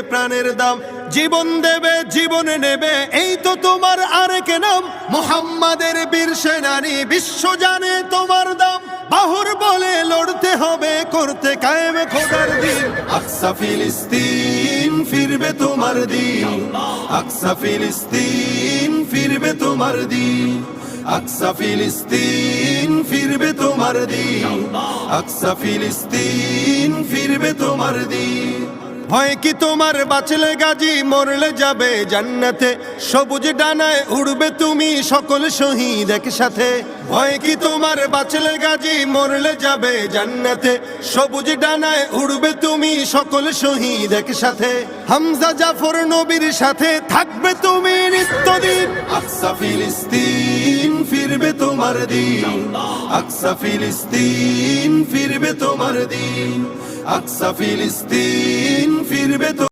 প্রাণের দাম। জীবন দেবে জীবনে নেবে, এই তো তোমার আরেক নাম। মুহাম্মাদের বীর সেনানী, বিশ্ব জানে তোমার দাম। বাহুর বলে লড়তে হবে, করতে কায়েম খোদার দিন। আকসা ফিলিস্তিন ফিরবে তোমার দিন, আকসা ফিলিস্তিন ফিরবে তোমার দিন, আকসা ফিলিস্তিন ফিরবে তোমার দিন, আকসা ফিলিস্তিন ফিরবে তোমার দিন। ভয় কি তোমার, বাঁচলে গাজী মরলে যাবে জান্নাতে। সবুজ ডানায় উড়বে তুমি সকল শহীদ একসাথে। ভয় কি তোমার, বাঁচলে গাজী মরলে যাবে জান্নাতে। সবুজ ডানায় উড়বে তুমি সকল শহীদ একসাথে। হামজা জাফর নবীর সাথে থাকবে তুমি নিত্যদিন। আকসা ফিলিস্তিন ফিরবে তোমার দিন, আকসা ফিলিস্তিন ফিরবে তোমার দিন, আকসা ফিলিস্তিন ফিরবে।